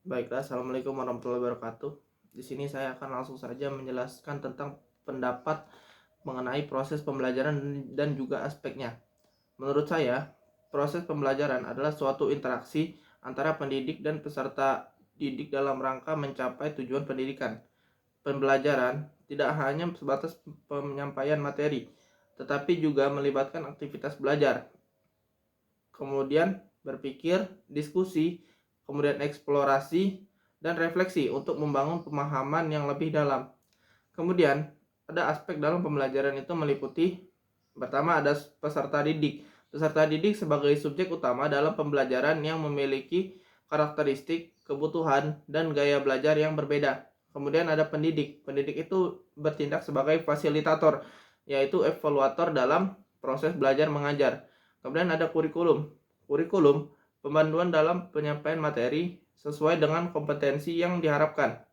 Baiklah, assalamualaikum warahmatullahi wabarakatuh. Di sini saya akan langsung saja menjelaskan tentang pendapat mengenai proses pembelajaran dan juga aspeknya. Menurut saya, proses pembelajaran adalah suatu interaksi antara pendidik dan peserta didik dalam rangka mencapai tujuan pendidikan. Pembelajaran tidak hanya sebatas penyampaian materi, tetapi juga melibatkan aktivitas belajar, kemudian berpikir, diskusi, kemudian eksplorasi, dan refleksi untuk membangun pemahaman yang lebih dalam. Kemudian, ada aspek dalam pembelajaran itu meliputi, pertama ada peserta didik. Peserta didik sebagai subjek utama dalam pembelajaran yang memiliki karakteristik, kebutuhan, dan gaya belajar yang berbeda. Kemudian ada pendidik. Pendidik itu bertindak sebagai fasilitator, yaitu evaluator dalam proses belajar mengajar. Kemudian ada kurikulum. Kurikulum, pemanduan dalam penyampaian materi sesuai dengan kompetensi yang diharapkan.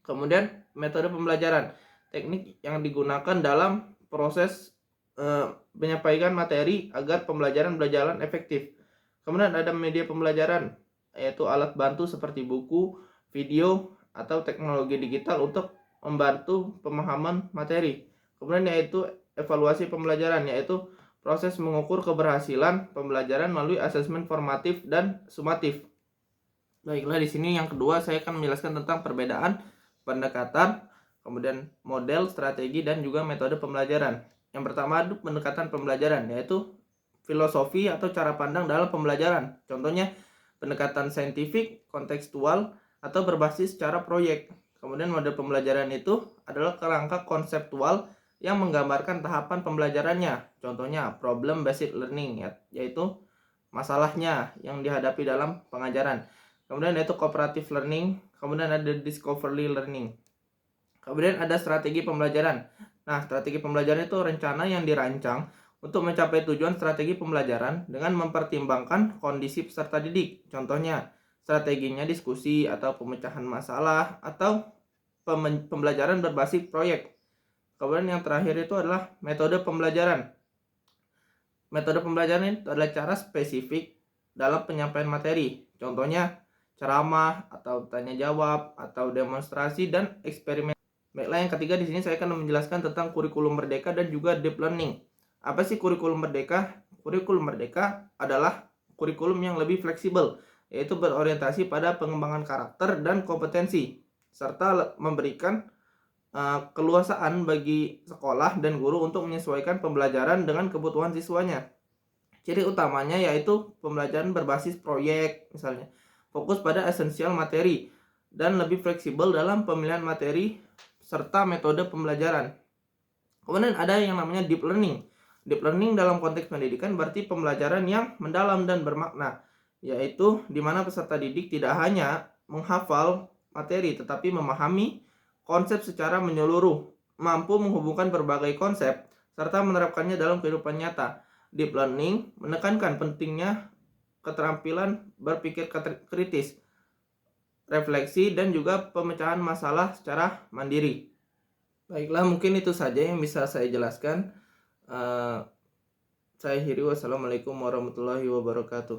Kemudian metode pembelajaran, teknik yang digunakan dalam proses menyampaikan materi agar pembelajaran berjalan efektif. Kemudian ada media pembelajaran, yaitu alat bantu seperti buku, video, atau teknologi digital untuk membantu pemahaman materi. Kemudian yaitu evaluasi pembelajaran, yaitu proses mengukur keberhasilan pembelajaran melalui asesmen formatif dan sumatif. Baiklah, di sini yang kedua saya akan menjelaskan tentang perbedaan pendekatan, kemudian model, strategi, dan juga metode pembelajaran. Yang pertama itu pendekatan pembelajaran, yaitu filosofi atau cara pandang dalam pembelajaran. Contohnya pendekatan saintifik, kontekstual, atau berbasis cara proyek. Kemudian model pembelajaran itu adalah kerangka konseptual yang menggambarkan tahapan pembelajarannya. Contohnya problem based learning, yaitu masalahnya yang dihadapi dalam pengajaran. Kemudian yaitu cooperative learning, kemudian ada discovery learning. Kemudian ada strategi pembelajaran. Nah, strategi pembelajaran itu rencana yang dirancang untuk mencapai tujuan strategi pembelajaran dengan mempertimbangkan kondisi peserta didik. Contohnya, strateginya diskusi atau pemecahan masalah atau pembelajaran berbasis proyek. Kemudian yang terakhir itu adalah metode pembelajaran. Metode pembelajaran itu adalah cara spesifik dalam penyampaian materi. Contohnya, ceramah atau tanya jawab atau demonstrasi dan eksperimen. Baiklah, yang ketiga di sini saya akan menjelaskan tentang kurikulum merdeka dan juga deep learning. Apa sih kurikulum merdeka? Kurikulum merdeka adalah kurikulum yang lebih fleksibel, yaitu berorientasi pada pengembangan karakter dan kompetensi, serta memberikan keluasaan bagi sekolah dan guru untuk menyesuaikan pembelajaran dengan kebutuhan siswanya. Ciri utamanya yaitu pembelajaran berbasis proyek, misalnya fokus pada esensial materi dan lebih fleksibel dalam pemilihan materi serta metode pembelajaran. Kemudian ada yang namanya deep learning. Deep learning dalam konteks pendidikan berarti pembelajaran yang mendalam dan bermakna, yaitu di mana peserta didik tidak hanya menghafal materi tetapi memahami konsep secara menyeluruh, mampu menghubungkan berbagai konsep serta menerapkannya dalam kehidupan nyata. Deep learning menekankan pentingnya keterampilan berpikir kritis, refleksi, dan juga pemecahan masalah secara mandiri. Baiklah, mungkin itu saja yang bisa saya jelaskan. Saya akhiri, wassalamualaikum warahmatullahi wabarakatuh.